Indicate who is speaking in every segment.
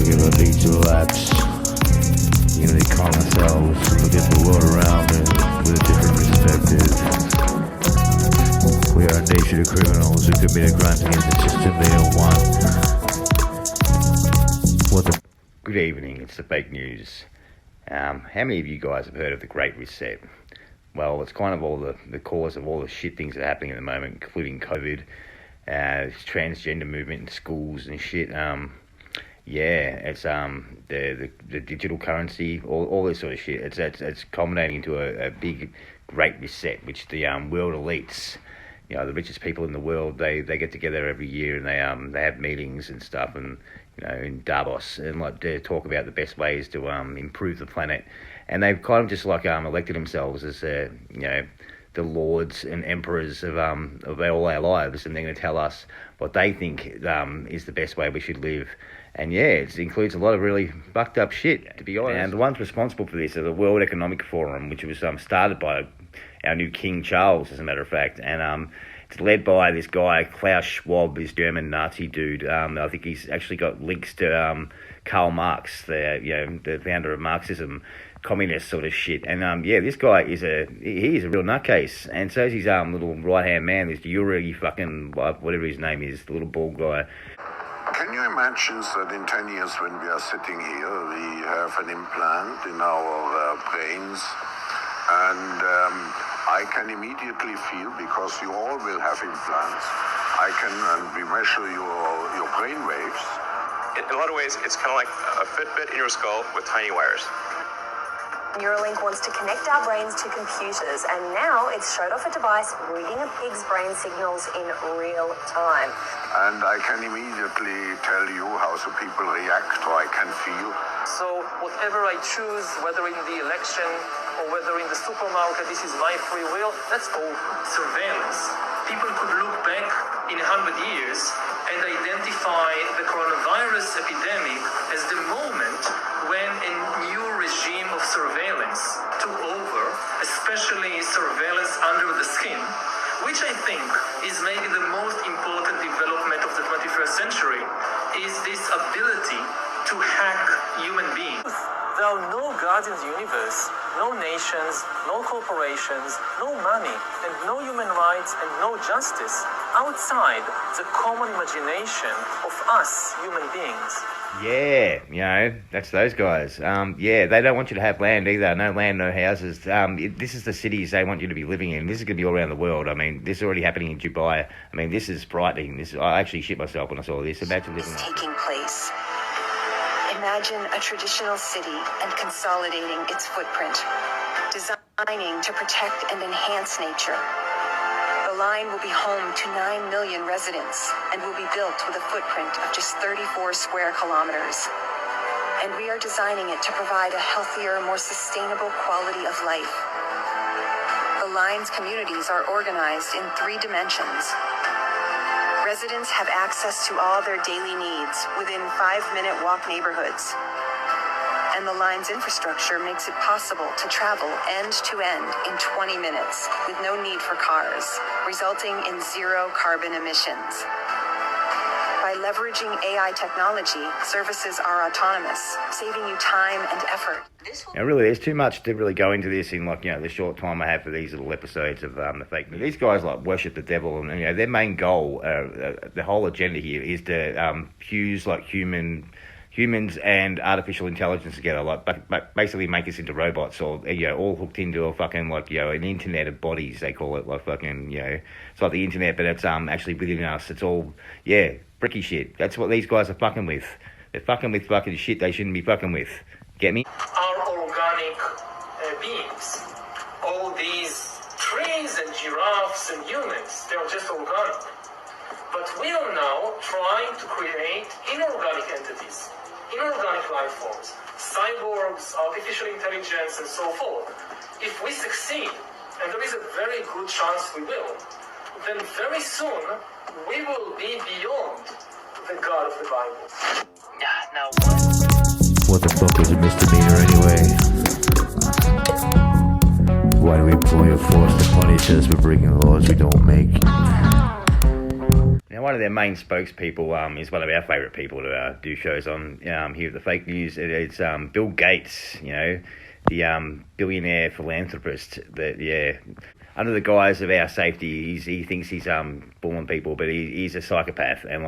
Speaker 1: regular need to relax. You know, they calm themselves, look at the world around them with a different perspective. We are a nation of criminals who commit a crime against the system they don't want. What the... Good evening, it's the fake news. How many of you guys have heard of the Great Reset? Well, it's kind of all the cause of all the shit things that are happening at the moment, including COVID, transgender movement in schools and shit. It's the digital currency, all this sort of shit. It's culminating into a big Great Reset, which the world elites, you know, the richest people in the world, they get together every year and they have meetings and stuff, and you know, in Davos, and like to talk about the best ways to improve the planet. And they've kind of just like elected themselves as you know, the lords and emperors of all our lives, and they're going to tell us what they think is the best way we should live. And yeah, it includes a lot of really fucked up shit, to be honest. And the ones responsible for this are the World Economic Forum, which was started by our new King Charles, as a matter of fact. And it's led by this guy, Klaus Schwab, this German Nazi dude. I think he's actually got links to Karl Marx, the founder of Marxism, communist sort of shit. And this guy is a real nutcase. And so is his little right-hand man, this Yuri fucking, whatever his name is, the little bald guy.
Speaker 2: Can you imagine that in 10 years when we are sitting here, we have an implant in our brains, and I can immediately feel, because you all will have implants, we measure your brain waves.
Speaker 3: In a lot of ways, it's kind of like a Fitbit in your skull with tiny wires.
Speaker 4: Neuralink wants to connect our brains to computers, and now it's showed off a device reading a pig's brain signals in real time.
Speaker 2: And I can immediately tell you how the people react, or I can feel.
Speaker 5: So whatever I choose, whether in the election or whether in the supermarket, this is my free will, that's all surveillance. People could look back in 100 years and identify the coronavirus epidemic as the moment when a new regime of surveillance took over, especially surveillance under the skin, which I think is maybe the most important development of the 21st century, is this ability to hack human beings.
Speaker 6: There are no gods in the universe, no nations, no corporations, no money, and no human rights and no justice outside the common imagination of us human beings.
Speaker 1: Yeah, you know, that's those guys. They don't want you to have land either. No land, no houses. This is the cities they want you to be living in. This is going to be all around the world. I mean, this is already happening in Dubai. I mean, this is frightening. I actually shit myself when I saw this. Imagine living
Speaker 4: there. Taking place. Imagine a traditional city and consolidating its footprint, designing to protect and enhance nature. The line will be home to 9 million residents and will be built with a footprint of just 34 square kilometers. And we are designing it to provide a healthier, more sustainable quality of life. The line's communities are organized in 3 dimensions. Residents have access to all their daily needs within 5-minute walk neighborhoods. And the line's infrastructure makes it possible to travel end to end in 20 minutes with no need for cars, resulting in 0 carbon emissions. By leveraging AI technology, services are autonomous, saving you time and effort.
Speaker 1: Now, really, there's too much to really go into this in, like, you know, the short time I have for these little episodes of the fake news. These guys like worship the devil, and you know, their main goal, the whole agenda here, is to fuse like humans and artificial intelligence together, like basically make us into robots, or you know, all hooked into a fucking, like, you know, an internet of bodies. They call it, like, fucking, you know, it's like the internet, but it's actually within us. It's all, yeah, bricky shit. That's what these guys are fucking with. They're fucking with fucking shit they shouldn't be fucking with. Get me?
Speaker 5: Are organic beings. All these trees and giraffes and humans, they're just organic. But we are now trying to create inorganic entities, inorganic life forms, cyborgs, artificial intelligence, and so forth. If we succeed, and there is a very good chance we will, then very soon we will be beyond the God of the Bible. Now
Speaker 1: what the fuck is a misdemeanor anyway? Why do we employ a force to punish us for breaking laws we don't make? Now one of their main spokespeople is one of our favourite people to do shows on here at the Fake News. It's Bill Gates, the billionaire philanthropist that, under the guise of our safety, he thinks he's bullying people, but he's a psychopath, and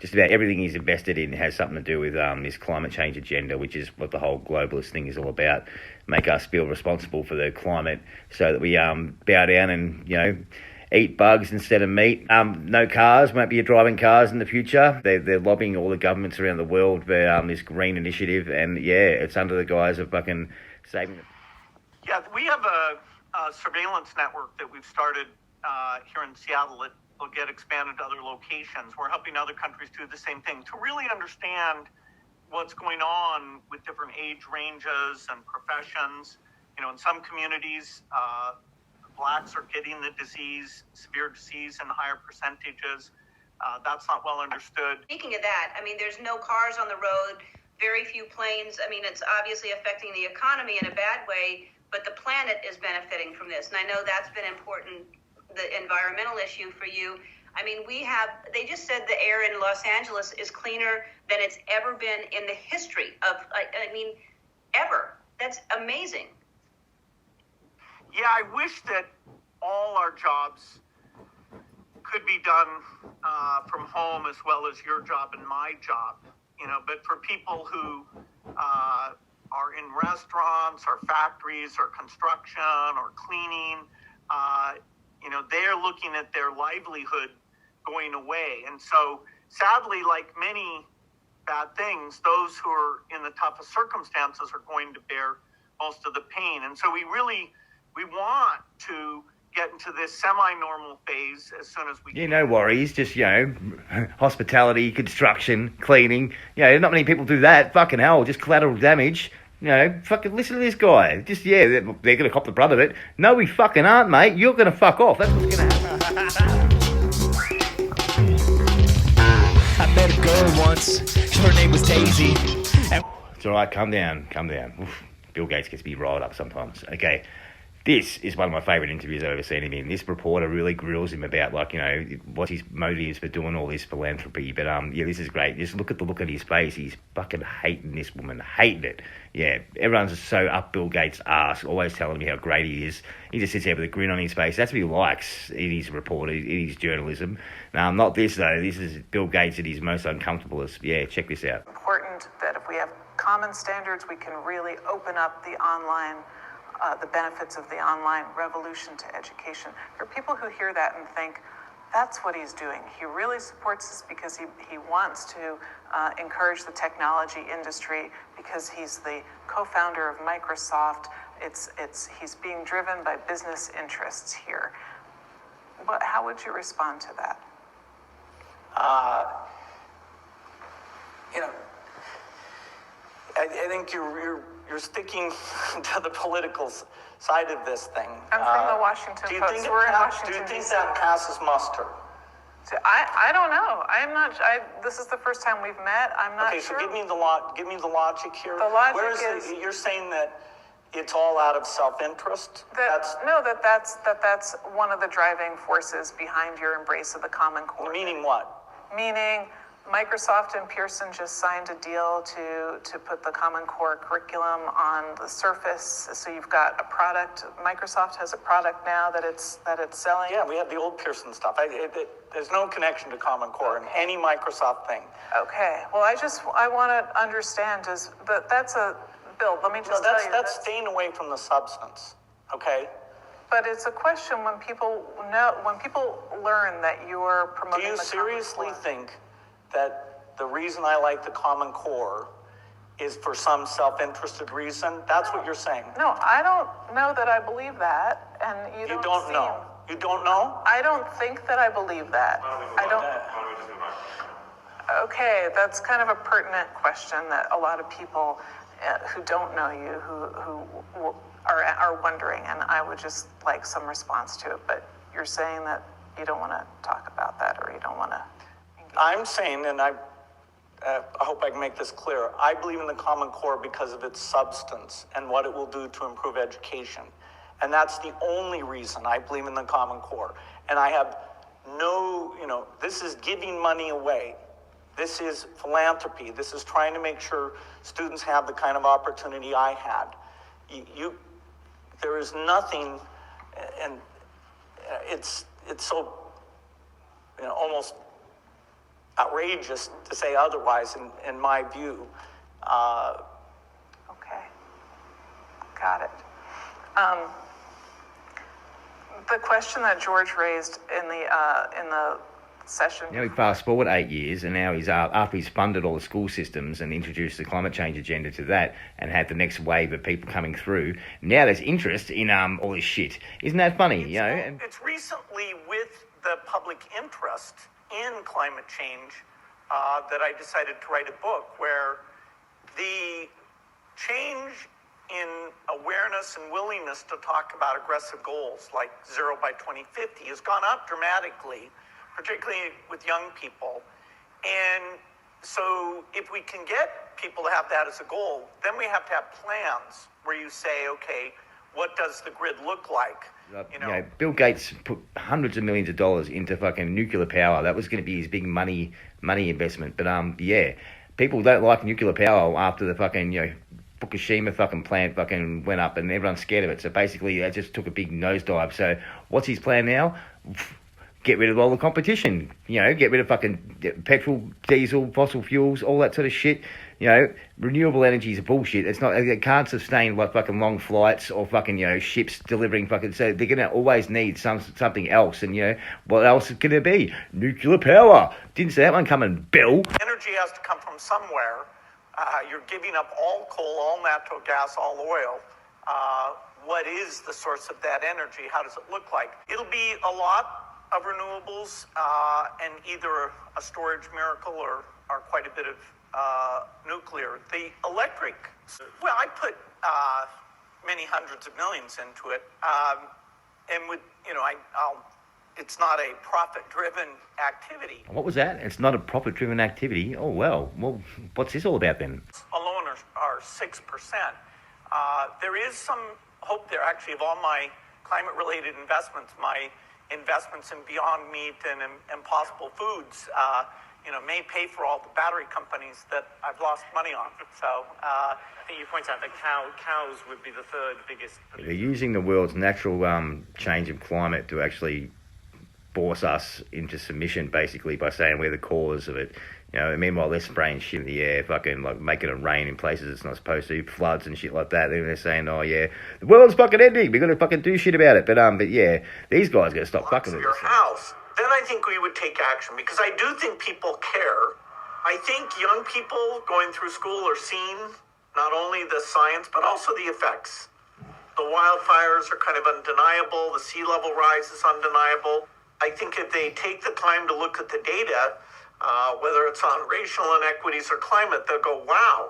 Speaker 1: just about everything he's invested in has something to do with this climate change agenda, which is what the whole globalist thing is all about. Make us feel responsible for the climate so that we bow down and eat bugs instead of meat. No cars, won't be driving cars in the future. They're lobbying all the governments around the world for this green initiative, and it's under the guise of fucking saving them.
Speaker 7: Yeah, we have a surveillance network that we've started here in Seattle. It will get expanded to other locations. We're helping other countries do the same thing to really understand what's going on with different age ranges and professions. In some communities, blacks are getting the disease, severe disease, in higher percentages. That's not well understood.
Speaker 8: Speaking of that, there's no cars on the road, very few planes. It's obviously affecting the economy in a bad way, but the planet is benefiting from this. And I know that's been important, the environmental issue for you. They just said the air in Los Angeles is cleaner than it's ever been in the history of, ever. That's amazing.
Speaker 7: Yeah, I wish that all our jobs could be done from home as well as your job and my job, but for people who are in restaurants or factories or construction or cleaning, they're looking at their livelihood going away. And so sadly, like many bad things, those who are in the toughest circumstances are going to bear most of the pain. And so we want to get into this semi-normal phase as soon as we can.
Speaker 1: No worries, just, hospitality, construction, cleaning. Not many people do that. Fucking hell, just collateral damage. Fucking listen to this guy. Just, they're going to cop the brunt of it. No, we fucking aren't, mate. You're going to fuck off. That's what's going to happen.
Speaker 9: I met a girl once. Her name was Daisy.
Speaker 1: It's all right. Calm down. Oof. Bill Gates gets me riled up sometimes. Okay. This is one of my favourite interviews I've ever seen him in. This reporter really grills him about, what his motives for doing all this philanthropy. But, this is great. Just look at the look on his face. He's fucking hating this woman. Hating it. Yeah, everyone's just so up Bill Gates' ass, always telling me how great he is. He just sits there with a grin on his face. That's what he likes in his reporter, in his journalism. Not this, though. This is Bill Gates at his most uncomfortablest. Yeah, check this out.
Speaker 10: Important that if we have common standards, we can really open up the online the benefits of the online revolution to education. There are people who hear that and think, that's what he's doing. He really supports this because he wants to encourage the technology industry, because he's the co-founder of Microsoft. He's being driven by business interests here. How would you respond to that?
Speaker 7: I think you're sticking to the political side of this thing.
Speaker 10: I'm from the Washington Post. We're in Washington,
Speaker 7: Do you think
Speaker 10: DC.
Speaker 7: that passes muster?
Speaker 10: So I don't know. I'm not. This is the first time we've met. I'm not sure.
Speaker 7: Okay, so give me the logic here.
Speaker 10: The logic is
Speaker 7: you're saying that it's all out of self-interest.
Speaker 10: That's one of the driving forces behind your embrace of the Common Core.
Speaker 7: Meaning what?
Speaker 10: Meaning, Microsoft and Pearson just signed a deal to put the Common Core curriculum on the Surface. So you've got a product. Microsoft has a product now that it's selling.
Speaker 7: Yeah, we have the old Pearson stuff. There's no connection to Common Core in any Microsoft thing.
Speaker 10: Okay. Well, I want to understand that's a Bill. Let me just tell you.
Speaker 7: That's staying away from the substance. Okay.
Speaker 10: But it's a question when people learn that you're promoting.
Speaker 7: Do you
Speaker 10: the
Speaker 7: seriously
Speaker 10: Common Core.
Speaker 7: think that the reason I like the Common Core is for some self-interested reason? That's what you're saying.
Speaker 10: No, I don't know that I believe that, and you don't
Speaker 7: know. You don't know?
Speaker 10: I don't think that I believe that. I don't. Okay, that's kind of a pertinent question that a lot of people who don't know you who are wondering, and I would just like some response to it. But you're saying that you don't want to talk about that, or you don't want to.
Speaker 7: I'm saying, and I hope I can make this clear, I believe in the Common Core because of its substance and what it will do to improve education. And that's the only reason I believe in the Common Core. And I have no, this is giving money away. This is philanthropy. This is trying to make sure students have the kind of opportunity I had. There is nothing, and it's so, almost outrageous to say otherwise in my view.
Speaker 10: Okay, got it. The question that George raised in the session.
Speaker 1: Now we fast forward 8 years, and now he's after he's funded all the school systems and introduced the climate change agenda to that, and had the next wave of people coming through. Now there's interest in all this shit. Isn't that funny?
Speaker 7: It's recently with the public interest in climate change that I decided to write a book where the change in awareness and willingness to talk about aggressive goals like 0 by 2050 has gone up dramatically, particularly with young people. And so if we can get people to have that as a goal, then we have to have plans where you say, okay, what does the grid look like?
Speaker 1: Bill Gates put hundreds of millions of dollars into fucking nuclear power. That was going to be his big money investment. But people don't like nuclear power after the fucking Fukushima fucking plant fucking went up and everyone's scared of it. So basically, that just took a big nosedive. So what's his plan now? Get rid of all the competition. Get rid of fucking petrol, diesel, fossil fuels, all that sort of shit. Renewable energy is bullshit. It can't sustain like fucking long flights or fucking ships delivering fucking. So they're gonna always need something else. And what else can it be? Nuclear power. Didn't see that one coming, Bill.
Speaker 7: Energy has to come from somewhere. You're giving up all coal, all natural gas, all oil. What is the source of that energy? How does it look like? It'll be a lot of renewables and either a storage miracle or quite a bit of nuclear. The electric, well, I put many hundreds of millions into it, and with it's not a profit-driven activity.
Speaker 1: What was that? It's not a profit-driven activity. Oh well, what's this all about then?
Speaker 7: Alone are 6%. There is some hope there, actually, of all my climate-related investments, my investments in Beyond Meat and Impossible Foods, may pay for all the battery companies that I've lost money on. So
Speaker 6: I think you point out that cows would be the third biggest.
Speaker 1: They're using the world's natural change of climate to actually force us into submission, basically, by saying we're the cause of it. Meanwhile, they're spraying shit in the air, fucking like making it rain in places it's not supposed to, floods and shit like that. Then they're saying, oh yeah, the world's fucking ending, we're gonna fucking do shit about it. But yeah, these guys gotta stop fucking with
Speaker 7: your
Speaker 1: us.
Speaker 7: House. Then I think we would take action, because I do think people care. I think young people going through school are seeing not only the science but also the effects. The wildfires are kind of undeniable. The sea level rise is undeniable. I think if they take the time to look at the data, whether it's on racial inequities or climate, they'll go, wow,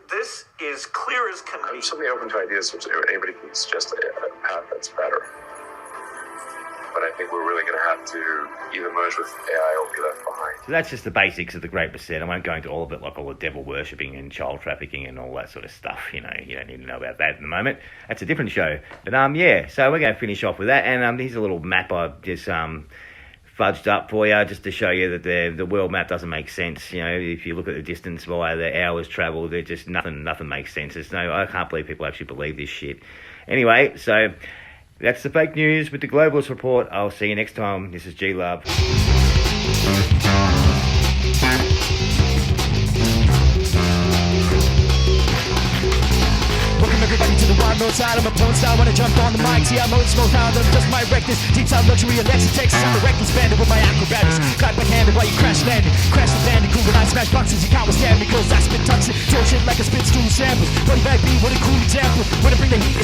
Speaker 7: this is clear as can be.
Speaker 3: I'm certainly open to ideas if anybody can suggest a path that's better. But I think we're really going to have to either merge with AI or be left behind.
Speaker 1: So that's just the basics of the Great Reset. I won't go into all of it, like all the devil worshipping and child trafficking and all that sort of stuff. You don't need to know about that at the moment. That's a different show. But so we're going to finish off with that. And here's a little map I've just fudged up for you, just to show you that the world map doesn't make sense. If you look at the distance via the hours travelled, they're just nothing makes sense. I can't believe people actually believe this shit. Anyway, so that's the fake news with the Globalist report. I'll see you next time. This is G-Luv.
Speaker 9: Everybody to the wild north side, I'm a porn star when I jumped on the mic. See, I'm old smoke now, them just my reckless. Deep south luxury, Alexis, Texas. I'm a reckless bandit with my acrobatics. Clap my hand while you crash landing. Crash the landing, cool when I smash boxes. You can't withstand me, cause I spit toxic. Throw shit like a spit stool samples. Buddy back B, what a cool example. When I bring the heat, it's